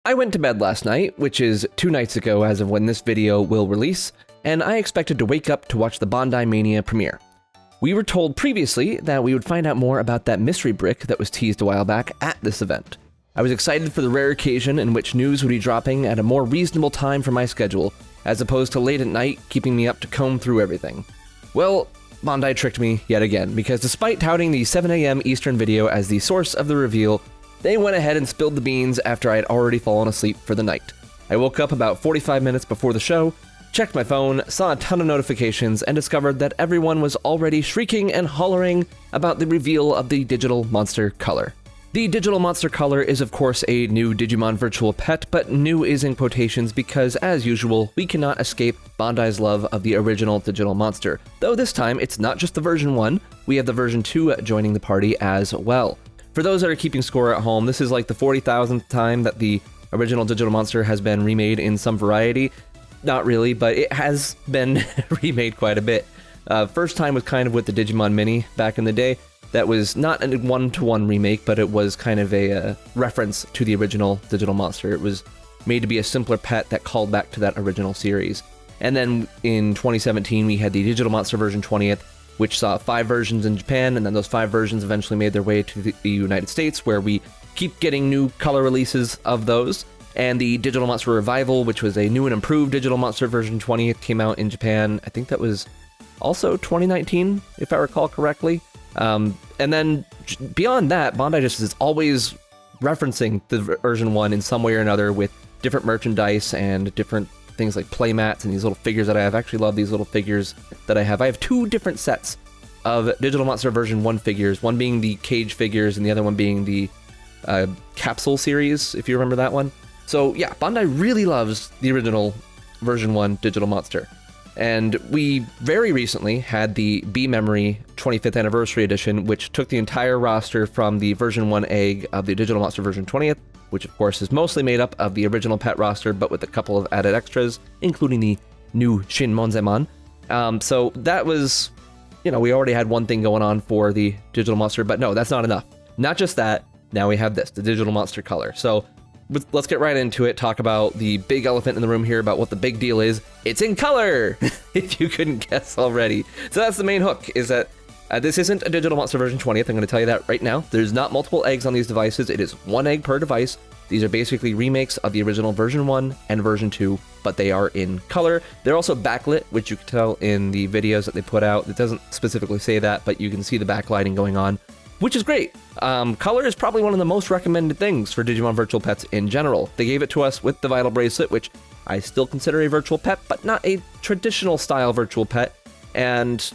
I went to bed last night, which is 2 nights ago as of when this video will release, and I expected to wake up to watch the Bandai Mania premiere. We were told previously that we would find out more about that mystery brick that was teased a while back at this event. I was excited for the rare occasion in which news would be dropping at a more reasonable time for my schedule, as opposed to late at night, keeping me up to comb through everything. Well, Bandai tricked me yet again, because despite touting the 7 AM Eastern video as the source of the reveal, they went ahead and spilled the beans after I had already fallen asleep for the night. I woke up about 45 minutes before the show, checked my phone, saw a ton of notifications, and discovered that everyone was already shrieking and hollering about the reveal of the Digital Monster Color. The Digital Monster Color is of course a new Digimon virtual pet, but new is in quotations because, as usual, we cannot escape Bandai's love of the original Digital Monster. Though this time, it's not just the version 1, we have the version 2 joining the party as well. For those that are keeping score at home, this is like the 40,000th time that the original Digital Monster has been remade in some variety. Not really, but it has been remade quite a bit. First time was kind of with the Digimon Mini back in the day. That was not a one-to-one remake, but it was kind of a reference to the original Digital Monster. It was made to be a simpler pet that called back to that original series. And then in 2017, we had the Digital Monster version 20th, which saw 5 versions in Japan, and then those 5 versions eventually made their way to the United States, where we keep getting new color releases of those. And the Digital Monster Revival, which was a new and improved Digital Monster version 20th, came out in Japan. I think that was also 2019, if I recall correctly. And then beyond that, Bandai just is always referencing the version 1 in some way or another with different merchandise and different things like playmats and these little figures that I have. I actually love these little figures that I have. I have 2 different sets of Digital Monster version 1 figures, one being the cage figures and the other one being the capsule series, if you remember that one. So yeah, Bandai really loves the original version 1 Digital Monster. And we very recently had the B-Memory 25th Anniversary Edition, which took the entire roster from the version 1 egg of the Digital Monster version 20th, which of course is mostly made up of the original pet roster, but with a couple of added extras, including the new Shin Monzemon. So that was, we already had one thing going on for the Digital Monster, but no, that's not enough. Not just that, now we have this, the Digital Monster Color. So let's get right into it, talk about the big elephant in the room here, about what the big deal is. It's in color, if you couldn't guess already. So that's the main hook, is that this isn't a Digital Monster version 20th, I'm going to tell you that right now. There's not multiple eggs on these devices, it is 1 egg per device. These are basically remakes of the original version 1 and version 2, but they are in color. They're also backlit, which you can tell in the videos that they put out. It doesn't specifically say that, but you can see the backlighting going on, which is great. Color is probably one of the most recommended things for Digimon virtual pets in general. They gave it to us with the Vital Bracelet, which I still consider a virtual pet, but not a traditional style virtual pet, and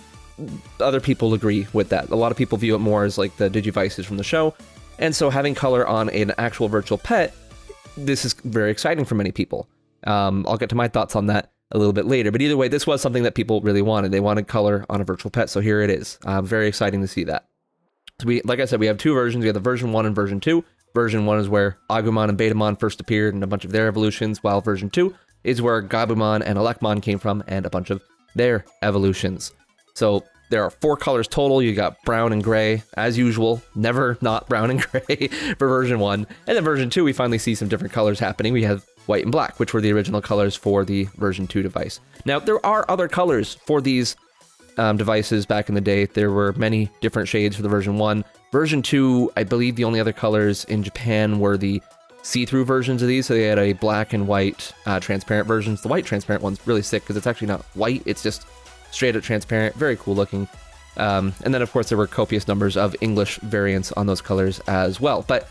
other people agree with that. A lot of people view it more as like the Digivices from the show, and so having color on an actual virtual pet, this is very exciting for many people. I'll get to my thoughts on that a little bit later, but either way, this was something that people really wanted. They wanted color on a virtual pet, so here it is. Very exciting to see that. So like I said, we have 2 versions. We have the version 1 and version 2. Version 1 is where Agumon and Betamon first appeared and a bunch of their evolutions, while version 2 is where Gabumon and Elecmon came from and a bunch of their evolutions. So there are 4 colors total. You got brown and gray, as usual, never not brown and gray for version 1. And then version 2, we finally see some different colors happening. We have white and black, which were the original colors for the version 2 device. Now, there are other colors for these devices back in the day. There were many different shades for the version 1. Version 2, I believe the only other colors in Japan were the see-through versions of these, so they had a black and white transparent versions. The white transparent one's really sick because it's actually not white, it's just straight up transparent, very cool looking. And then of course there were copious numbers of English variants on those colors as well. But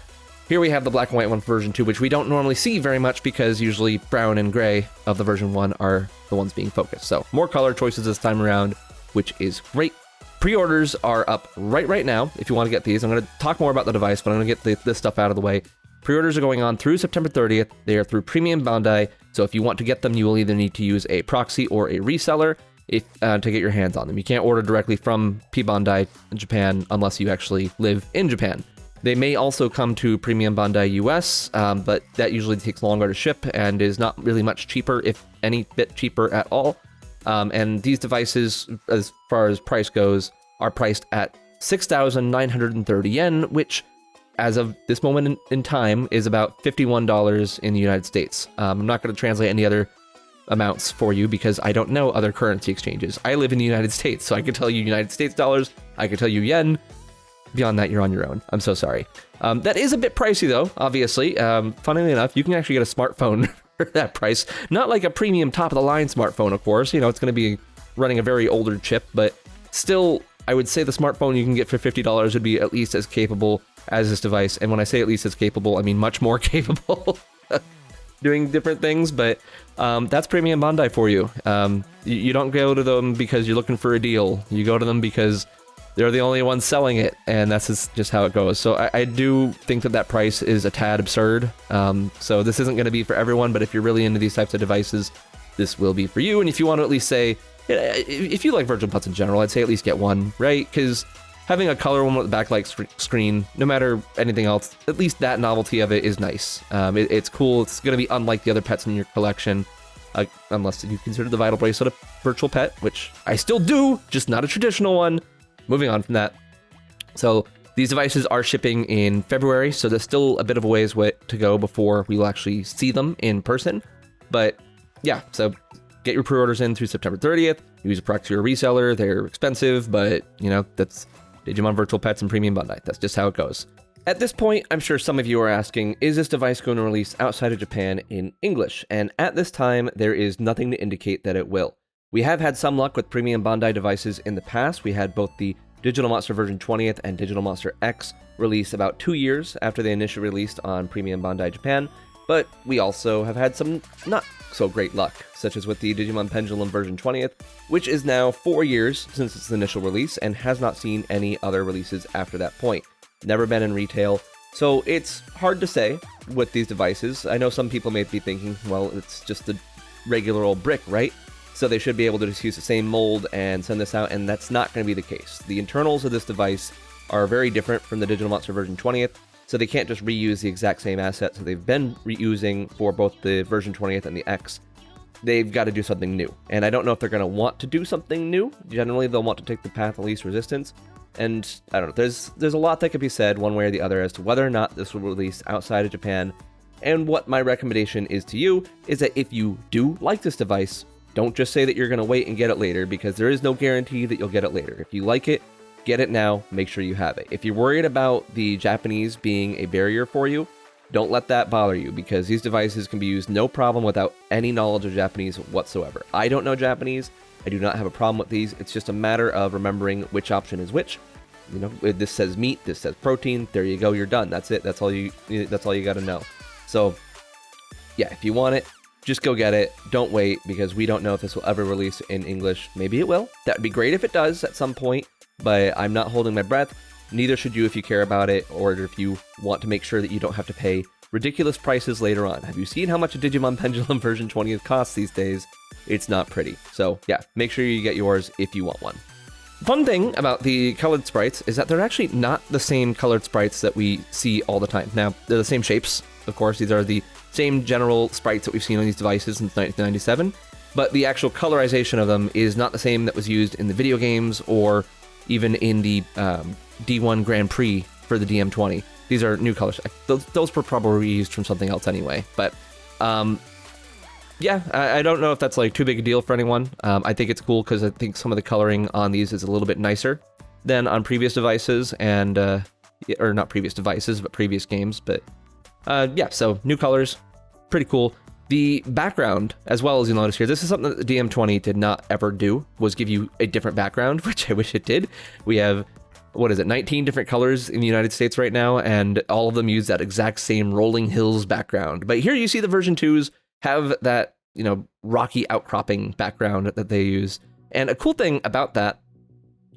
here we have the black and white one for version 2, which we don't normally see very much because usually brown and gray of the version 1 are the ones being focused. So more color choices this time around, which is great. Pre-orders are up right now if you want to get these. I'm going to talk more about the device, but I'm going to get this stuff out of the way. Pre-orders are going on through September 30th. They are through Premium Bandai, so if you want to get them, you will either need to use a proxy or a reseller to get your hands on them. You can't order directly from P Bandai in Japan unless you actually live in Japan. They may also come to Premium Bandai US, but that usually takes longer to ship and is not really much cheaper, if any bit cheaper at all. And these devices, as far as price goes, are priced at 6,930 yen, which as of this moment in time, is about $51 in the United States. I'm not going to translate any other amounts for you because I don't know other currency exchanges. I live in the United States, so I can tell you United States dollars, I can tell you yen. Beyond that, you're on your own. I'm so sorry. That is a bit pricey though, obviously. Funnily enough, you can actually get a smartphone for that price. Not like a premium top-of-the-line smartphone, of course. You know, it's going to be running a very older chip, but still, I would say the smartphone you can get for $50 would be at least as capable as this device. And when I say at least as capable, I mean much more capable doing different things, but that's premium Bandai for you. You don't go to them because you're looking for a deal. You go to them because they're the only ones selling it, and that's just how it goes. So I do think that price is a tad absurd. So this isn't going to be for everyone, but if you're really into these types of devices, this will be for you. And if you want to at least say, if you like virtual putts in general, I'd say at least get one, right? Because having a color one with a backlight screen, no matter anything else, at least that novelty of it is nice. It's cool. It's going to be unlike the other pets in your collection, unless you consider the Vital Bracelet a virtual pet, which I still do, just not a traditional one. Moving on from that. So these devices are shipping in February, so there's still a bit of a ways to go before we will actually see them in person. But yeah, so get your pre-orders in through September 30th. Use a proxy or reseller. They're expensive, but you know, that's Digimon Virtual Pets and Premium Bandai. That's just how it goes. At this point, I'm sure some of you are asking, is this device going to release outside of Japan in English? And at this time, there is nothing to indicate that it will. We have had some luck with Premium Bandai devices in the past. We had both the Digital Monster version 20th and Digital Monster X release about 2 years after they initially released on Premium Bandai Japan, but we also have had some not so great luck, such as with the Digimon Pendulum version 20th, which is now 4 years since its initial release and has not seen any other releases after that point. Never been in retail, so it's hard to say with these devices. I know some people may be thinking, well, it's just a regular old brick, right? So they should be able to just use the same mold and send this out, and that's not going to be the case. The internals of this device are very different from the Digital Monster version 20th, so they can't just reuse the exact same assets that they've been reusing for both the version 20th and the X. They've got to do something new, and I don't know if they're going to want to do something new. Generally, they'll want to take the path of least resistance, and I don't know, there's a lot that could be said one way or the other as to whether or not this will release outside of Japan, and what my recommendation is to you is that if you do like this device, don't just say that you're going to wait and get it later, because there is no guarantee that you'll get it later. If you like it, get it now, make sure you have it. If you're worried about the Japanese being a barrier for you, don't let that bother you, because these devices can be used no problem without any knowledge of Japanese whatsoever. I don't know Japanese, I do not have a problem with these, it's just a matter of remembering which option is which. You know, this says meat, this says protein, there you go, you're done, that's it, that's all you got to know. So, yeah, if you want it, just go get it. Don't wait, because we don't know if this will ever release in English. Maybe it will. That would be great if it does at some point, but I'm not holding my breath. Neither should you if you care about it, or if you want to make sure that you don't have to pay ridiculous prices later on. Have you seen how much a Digimon Pendulum version 20th costs these days? It's not pretty. So yeah, make sure you get yours if you want one. Fun thing about the colored sprites is that they're actually not the same colored sprites that we see all the time. Now, they're the same shapes, of course. These are the same general sprites that we've seen on these devices since 1997, but the actual colorization of them is not the same that was used in the video games or even in the D1 Grand Prix for the DM20. These are new colors. Those were probably reused from something else anyway, but yeah, I don't know if that's like too big a deal for anyone. I think it's cool because I think some of the coloring on these is a little bit nicer than on previous devices, and or not previous devices, but previous games. But yeah, so new colors, pretty cool. The background, as well, as you'll notice here, this is something that the DM20 did not ever do, was give you a different background, which I wish it did. We have, 19 different colors in the United States right now, and all of them use that exact same rolling hills background. But here you see the version 2s have that, rocky outcropping background that they use. And a cool thing about that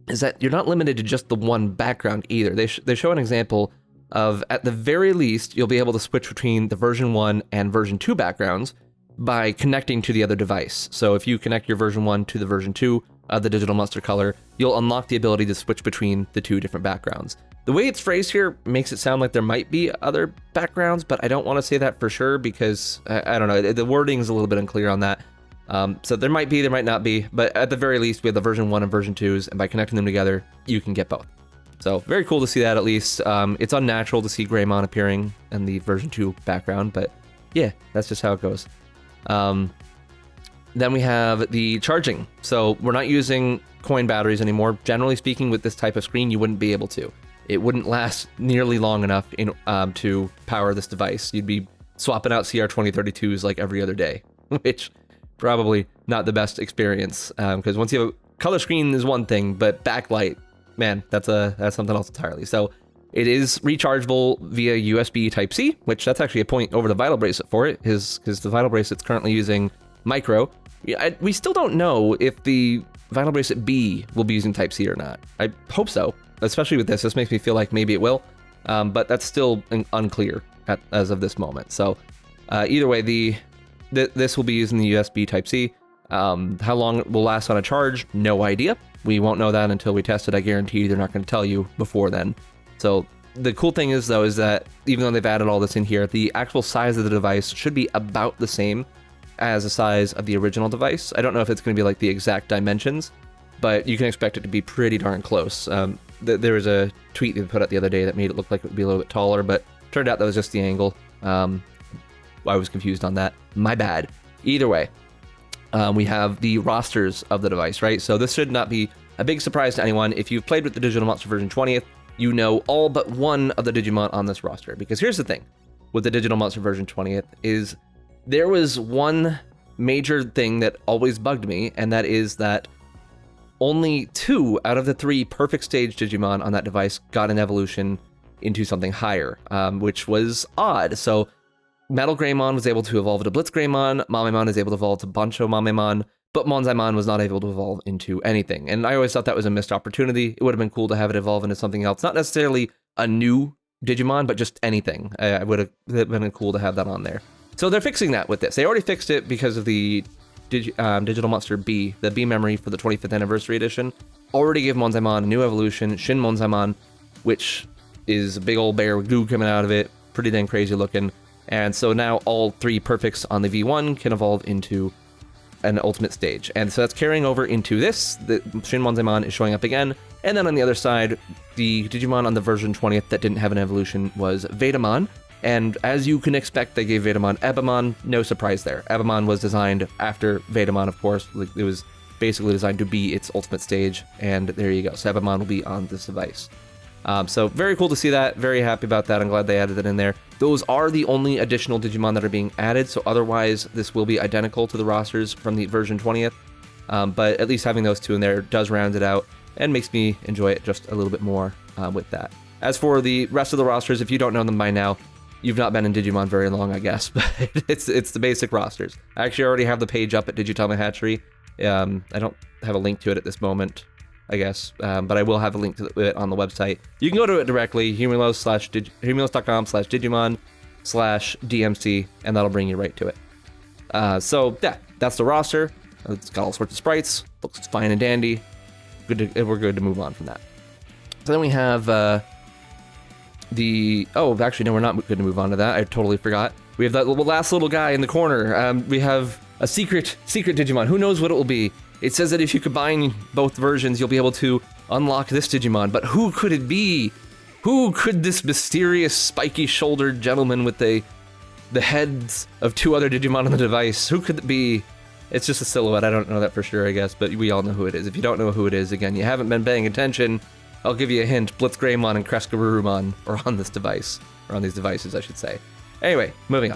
is that you're not limited to just the one background either. They show an example of, at the very least, you'll be able to switch between the version 1 and version 2 backgrounds by connecting to the other device. So if you connect your version 1 to the version 2 of the Digital Monster Color, you'll unlock the ability to switch between the two different backgrounds. The way it's phrased here makes it sound like there might be other backgrounds, but I don't want to say that for sure because, I don't know, the wording is a little bit unclear on that. So there might be, there might not be, but at the very least, we have the version 1 and version 2s, and by connecting them together, you can get both. So very cool to see that at least. It's unnatural to see Greymon appearing in the version 2 background, but yeah, that's just how it goes. Then we have the charging. So we're not using coin batteries anymore. Generally speaking, with this type of screen, you wouldn't be able to. It wouldn't last nearly long enough to power this device. You'd be swapping out CR2032s like every other day, which probably not the best experience, because once you have a color screen is one thing, but backlight, man, that's something else entirely. So it is rechargeable via USB Type-C, which that's actually a point over the Vital Bracelet for it, because the Vital Bracelet's currently using micro. We still don't know if the Vital Bracelet B will be using Type-C or not. I hope so, especially with this. This makes me feel like maybe it will, but that's still unclear as of this moment. So either way, this will be using the USB Type-C. How long it will last on a charge, no idea. We won't know that until we test it. I guarantee they're not going to tell you before then. So the cool thing is, though, is that even though they've added all this in here, the actual size of the device should be about the same as the size of the original device. I don't know if it's going to be like the exact dimensions, but you can expect it to be pretty darn close. There was a tweet they put out the other day that made it look like it would be a little bit taller, but turned out that was just the angle. I was confused on that. My bad. Either way, we have the rosters of the device, right? So this should not be a big surprise to anyone. If you've played with the Digital Monster version 20th, you know all but one of the Digimon on this roster. Because here's the thing with the Digital Monster version 20th is there was one major thing that always bugged me, and that is that only 2 out of the 3 perfect stage Digimon on that device got an evolution into something higher, which was odd. So Metal Greymon was able to evolve to Blitz Greymon, Mamemon is able to evolve to Bancho Mamemon, but Monzaimon was not able to evolve into anything. And I always thought that was a missed opportunity. It would have been cool to have it evolve into something else. Not necessarily a new Digimon, but just anything. It would have been cool to have that on there. So they're fixing that with this. They already fixed it because of the Digital Monster B, the B memory for the 25th anniversary edition. Already gave Monzaimon a new evolution, Shin Monzaimon, which is a big old bear with goo coming out of it. Pretty dang crazy looking. And so now all 3 perfects on the V1 can evolve into an ultimate stage. And so that's carrying over into this. The Shin Monzaimon is showing up again. And then on the other side, the Digimon on the version 20th that didn't have an evolution was Vetamon. And as you can expect, they gave Vetamon Ebamon. No surprise there. Ebamon was designed after Vetamon, of course. It was basically designed to be its ultimate stage. And there you go. So Ebamon will be on this device. So very cool to see that. Very happy about that. I'm glad they added it in there. Those are the only additional Digimon that are being added. So otherwise, this will be identical to the rosters from the version 20th. But at least having those 2 in there does round it out and makes me enjoy it just a little bit more with that. As for the rest of the rosters, if you don't know them by now, you've not been in Digimon very long, I guess. But it's the basic rosters. I actually already have the page up at Digitama Hatchery. I don't have a link to it at this moment, I guess, but I will have a link to it on the website. You can go to it directly, humulos.com/Digimon/DMC, and that'll bring you right to it. So yeah, that's the roster. It's got all sorts of sprites. Looks fine and dandy. We're good to move on from that. So then we have actually no, we're not good to move on to that. I totally forgot. We have that last little guy in the corner. We have a secret Digimon. Who knows what it will be? It says that if you combine both versions, you'll be able to unlock this Digimon. But who could it be? Who could this mysterious, spiky-shouldered gentleman with the heads of 2 other Digimon on the device? Who could it be? It's just a silhouette. I don't know that for sure, I guess, but we all know who it is. If you don't know who it is, again, you haven't been paying attention. I'll give you a hint. Blitz Greymon and Crescarurumon are on this device. Or on these devices, I should say. Anyway, moving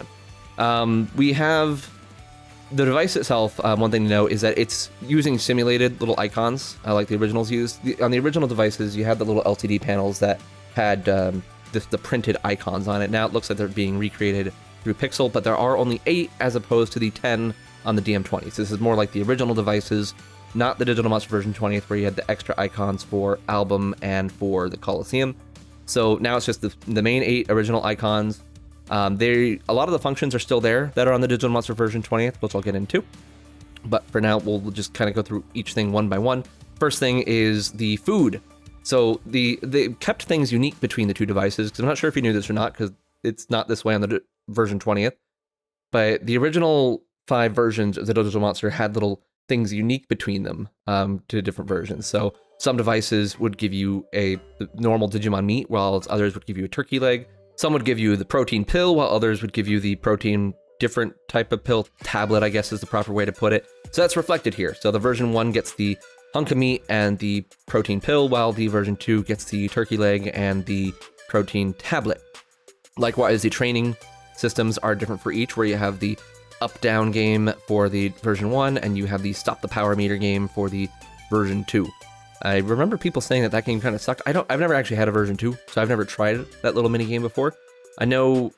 on. We have the device itself. One thing to know is that it's using simulated little icons, like the originals used. On the original devices, you had the little LCD panels that had the printed icons on it. Now it looks like they're being recreated through Pixel, but there are only 8 as opposed to the 10 on the DM20. So this is more like the original devices, not the Digital Monster version 20th, where you had the extra icons for Album and for the Coliseum. So now it's just the main 8 original icons. A lot of the functions are still there that are on the Digital Monster version 20th, which I'll get into. But for now, we'll just kind of go through each thing one by one. First thing is the food. So they kept things unique between the 2 devices, because I'm not sure if you knew this or not, because it's not this way on the version 20th. But the original 5 versions of the Digital Monster had little things unique between them to different versions. So some devices would give you a normal Digimon meat, while others would give you a turkey leg. Some would give you the protein pill, while others would give you the protein different type of pill tablet, I guess is the proper way to put it. So that's reflected here. So the version 1 gets the hunk of meat and the protein pill, while the version 2 gets the turkey leg and the protein tablet. Likewise, the training systems are different for each, where you have the up-down game for the version 1, and you have the stop the power meter game for the version 2. I remember people saying that game kind of sucked. I've never actually had a version 2, so I've never tried that little mini game before. I know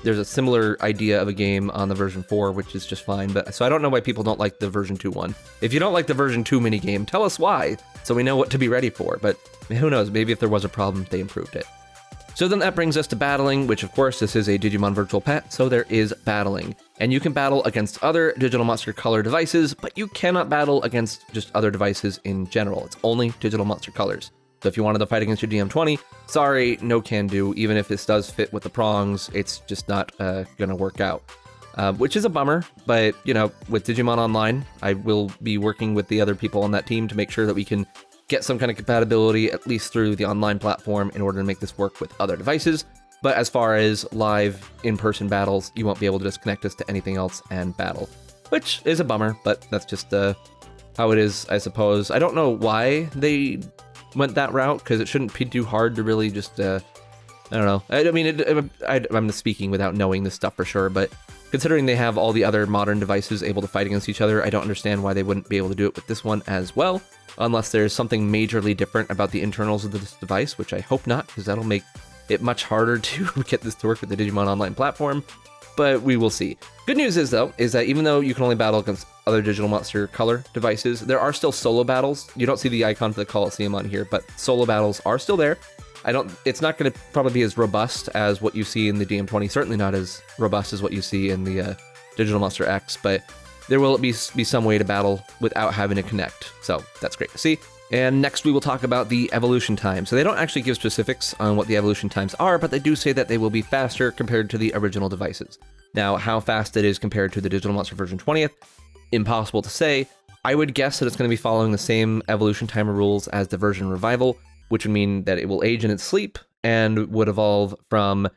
there's a similar idea of a game on the version 4, which is just fine, but so I don't know why people don't like the version 2 one. If you don't like the version 2 mini game, tell us why, so we know what to be ready for, but who knows, maybe if there was a problem, they improved it. So then that brings us to battling, which of course this is a Digimon Virtual Pet, so there is battling. And you can battle against other Digital Monster Color devices, but you cannot battle against just other devices in general. It's only Digital Monster Colors. So if you wanted to fight against your DM20, sorry, no can do. Even if this does fit with the prongs, it's just not gonna work out. Which is a bummer, but you know, with Digimon Online, I will be working with the other people on that team to make sure that we can get some kind of compatibility, at least through the online platform, in order to make this work with other devices. But as far as live in-person battles, you won't be able to just connect us to anything else and battle, which is a bummer, but that's just how it is, I suppose. I don't know why they went that route, because it shouldn't be too hard to really just, I don't know. I mean, I'm speaking without knowing this stuff for sure, but considering they have all the other modern devices able to fight against each other, I don't understand why they wouldn't be able to do it with this one as well, unless there's something majorly different about the internals of this device, which I hope not, because that'll make it much harder to get this to work with the Digimon Online platform, but we will see. Good news is, though, is that even though you can only battle against other Digital Monster Color devices, there are still solo battles. You don't see the icon for the Coliseum on here, but solo battles are still there. It's not going to probably be as robust as what you see in the DM20, certainly not as robust as what you see in the Digital Monster X, but there will be some way to battle without having to connect, so that's great to see. And next we will talk about the evolution time. So they don't actually give specifics on what the evolution times are, but they do say that they will be faster compared to the original devices. Now, how fast it is compared to the Digital Monster version 20th, impossible to say. I would guess that it's going to be following the same evolution timer rules as the version Revival, which would mean that it will age in its sleep and would evolve from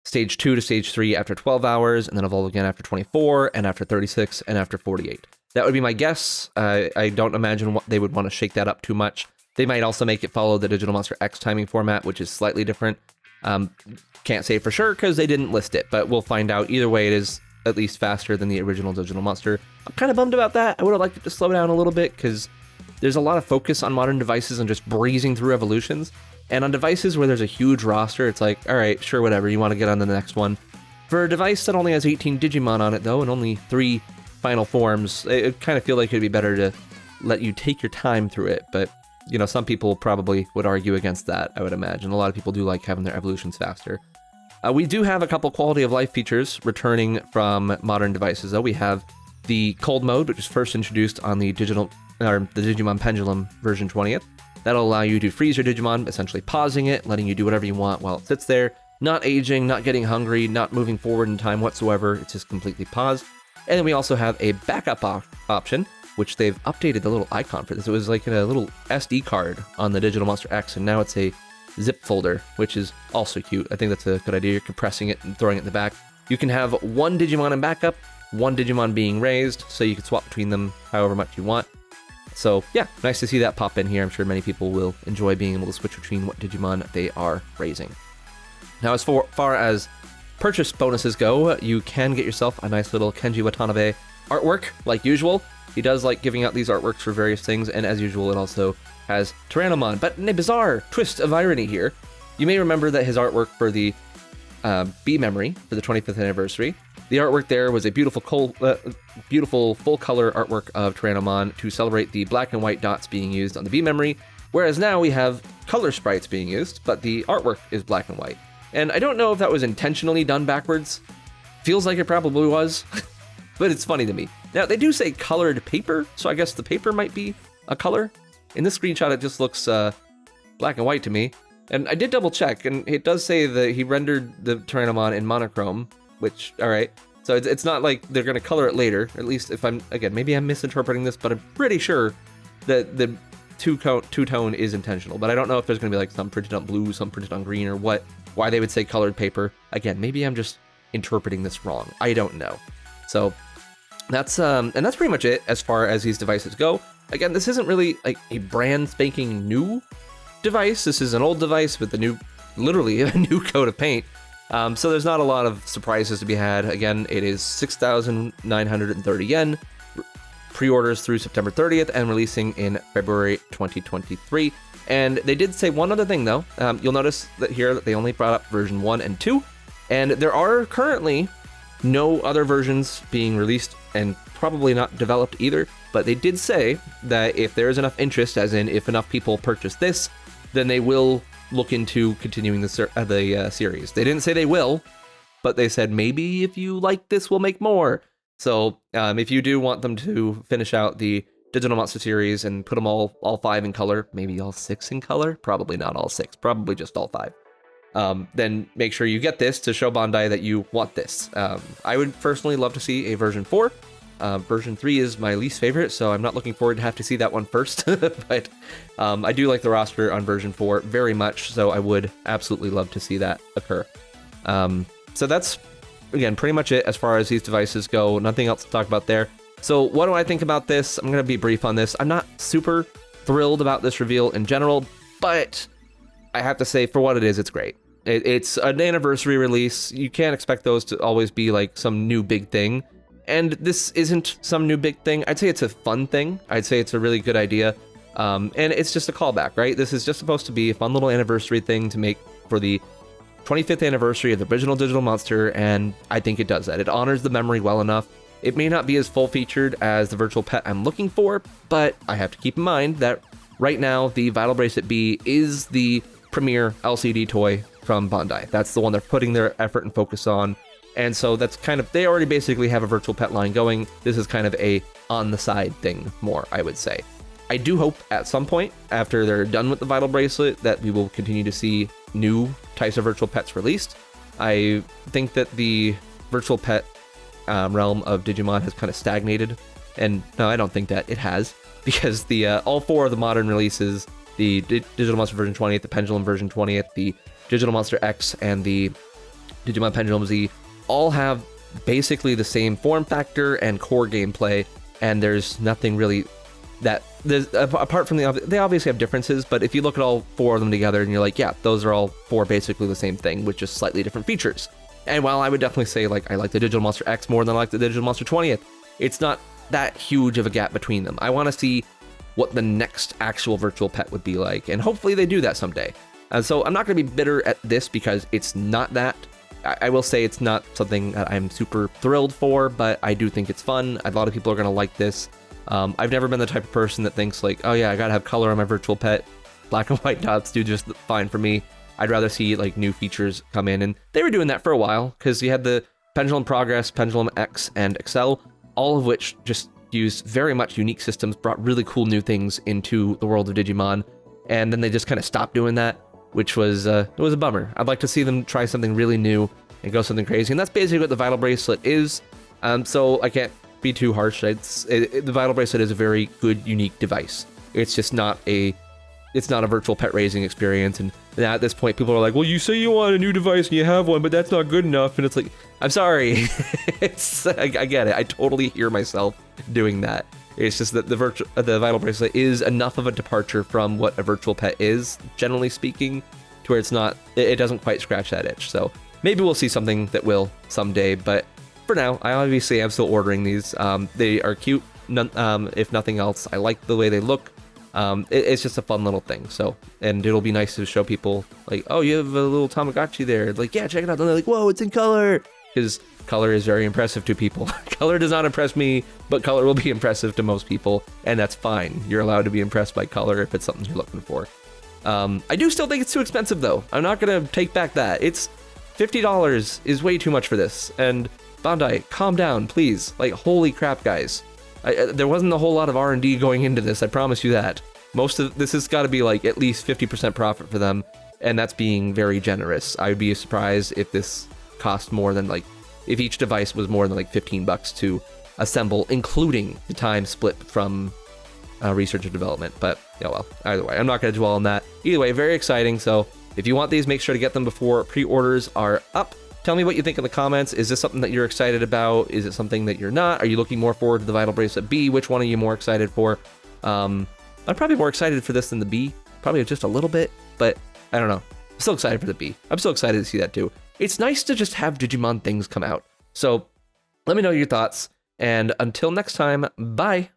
stage 2 to stage 3 after 12 hours, and then evolve again after 24, and after 36, and after 48. That would be my guess. I don't imagine they would want to shake that up too much. They might also make it follow the Digital Monster X timing format, which is slightly different. Can't say for sure because they didn't list it, but we'll find out. Either way, it is at least faster than the original Digital Monster. I'm kind of bummed about that. I would have liked it to slow down a little bit because there's a lot of focus on modern devices and just breezing through evolutions. And on devices where there's a huge roster, it's like, all right, sure, whatever, you want to get on to the next one. For a device that only has 18 Digimon on it, though, and only 3 final forms, it kind of feel like it'd be better to let you take your time through it. But, you know, some people probably would argue against that, I would imagine. A lot of people do like having their evolutions faster. We do have a couple quality of life features returning from modern devices, though. We have the cold mode, which was first introduced on the Digimon Pendulum version 20th. That'll allow you to freeze your Digimon, essentially pausing it, letting you do whatever you want while it sits there, not aging, not getting hungry, not moving forward in time whatsoever. It's just completely paused. And then we also have a backup option, which they've updated the little icon for this. It was like a little SD card on the Digital Monster X, and now it's a zip folder, which is also cute. I think that's a good idea. You're compressing it and throwing it in the back. You can have one Digimon in backup, one Digimon being raised, so you can swap between them however much you want. So yeah, nice to see that pop in here. I'm sure many people will enjoy being able to switch between what Digimon they are raising. Now, as far as purchase bonuses go, you can get yourself a nice little Kenji Watanabe artwork, like usual. He does like giving out these artworks for various things, and as usual, it also has Tyrannomon, but in a bizarre twist of irony here. You may remember that his artwork for the B memory for the 25th anniversary, the artwork there was a beautiful full-color artwork of Tyrannomon to celebrate the black and white dots being used on the B memory, whereas now we have color sprites being used, but the artwork is black and white. And I don't know if that was intentionally done backwards. Feels like it probably was, but it's funny to me. Now, they do say colored paper, so I guess the paper might be a color. In this screenshot, it just looks black and white to me. And I did double check, and it does say that he rendered the Tyrannomon in monochrome, which, all right. So it's not like they're going to color it later, at least if again, maybe I'm misinterpreting this, but I'm pretty sure that the two-tone is intentional. But I don't know if there's going to be like some printed on blue, some printed on green, or why they would say colored paper. Again, maybe I'm just interpreting this wrong. I don't know. So that's pretty much it as far as these devices go. Again, this isn't really like a brand spanking new device. This is an old device with literally a new coat of paint. So there's not a lot of surprises to be had. Again, it is 6,930 yen, pre-orders through September 30th, and releasing in February 2023. And they did say one other thing, though. You'll notice that here that they only brought up version 1 and 2, and there are currently no other versions being released and probably not developed either. But they did say that if there is enough interest, as in if enough people purchase this, then they will look into continuing the series. They didn't say they will, but they said maybe if you like this, we'll make more. So if you do want them to finish out the Digital Monster series and put them all 5 in color, maybe all 6 in color, probably not all 6, probably just all 5, then make sure you get this to show Bandai that you want this. I would personally love to see a version 4. Version 3 is my least favorite, so I'm not looking forward to have to see that one first. But I do like the roster on version 4 very much, so I would absolutely love to see that occur. So that's, again, pretty much it as far as these devices go. Nothing else to talk about there. So what do I think about this? I'm going to be brief on this. I'm not super thrilled about this reveal in general, but I have to say, for what it is, it's great. It's an anniversary release. You can't expect those to always be like some new big thing. And this isn't some new big thing. I'd say it's a fun thing. I'd say it's a really good idea. And it's just a callback, right? This is just supposed to be a fun little anniversary thing to make for the 25th anniversary of the original Digital Monster, and I think it does that. It honors the memory well enough. It may not be as full-featured as the virtual pet I'm looking for, but I have to keep in mind that right now, the Vital Bracelet B is the premier LCD toy from Bandai. That's the one they're putting their effort and focus on. And so that's kind of, they already basically have a virtual pet line going. This is kind of a on-the-side thing more, I would say. I do hope at some point, after they're done with the Vital Bracelet, that we will continue to see new types of virtual pets released. I think that the virtual pet realm of Digimon has kind of stagnated. And no, I don't think that it has, because the all 4 of the modern releases, the Digital Monster version 20th, the Pendulum version 20th, the Digital Monster X, and the Digimon Pendulum Z, all have basically the same form factor and core gameplay, and there's nothing really that there's apart from they obviously have differences, but if you look at all 4 of them together and you're like, yeah, those are all 4 basically the same thing with just slightly different features. And while I would definitely say, like, I like the Digital Monster X more than I like the Digital Monster 20th, it's not that huge of a gap between them. I want to see what the next actual virtual pet would be like, and hopefully they do that someday. And so I'm not going to be bitter at this because it's not that. I will say it's not something that I'm super thrilled for, but I do think it's fun. A lot of people are going to like this. I've never been the type of person that thinks like, oh yeah, I gotta have color on my virtual pet. Black and white dots do just fine for me. I'd rather see like new features come in, and they were doing that for a while because you had the Pendulum Progress, Pendulum X, and Excel, all of which just used very much unique systems, brought really cool new things into the world of Digimon, and then they just kind of stopped doing that, which was it was a bummer. I'd like to see them try something really new and go something crazy, and that's basically what the Vital Bracelet is. So I can't be too harsh. The Vital Bracelet is a very good, unique device. It's just not a virtual pet raising experience. And now at this point, people are like, well, you say you want a new device and you have one, but that's not good enough. And it's like, I'm sorry. I get it. I totally hear myself doing that. It's just that the Vital Bracelet is enough of a departure from what a virtual pet is, generally speaking, to where it doesn't quite scratch that itch. So maybe we'll see something that will someday, but for now, I obviously am still ordering these. They are cute, if nothing else. I like the way they look. It's just a fun little thing. So, and it'll be nice to show people like, oh, you have a little Tamagotchi there. Like, yeah, check it out. And they're like, whoa, it's in color. Because color is very impressive to people. Color does not impress me, but color will be impressive to most people, and that's fine. You're allowed to be impressed by color if it's something you're looking for. I do still think it's too expensive, though. I'm not gonna take back that. It's $50 is way too much for this, and Bandai, calm down, please. Like, holy crap, guys. There wasn't a whole lot of R&D going into this, I promise you that. Most of this has got to be like at least 50% profit for them, and that's being very generous. I would be surprised if this cost more than like if each device was more than like $15 to assemble, including the time split from research and development. But yeah, well, either way, I'm not going to dwell on that. Either way, very exciting. So if you want these, make sure to get them before pre-orders are up. Tell me what you think in the comments. Is this something that you're excited about? Is it something that you're not? Are you looking more forward to the Vital Bracelet B? Which one are you more excited for? I'm probably more excited for this than the B. Probably just a little bit, but I don't know. I'm still excited for the B. I'm still excited to see that too. It's nice to just have Digimon things come out. So let me know your thoughts. And until next time, bye.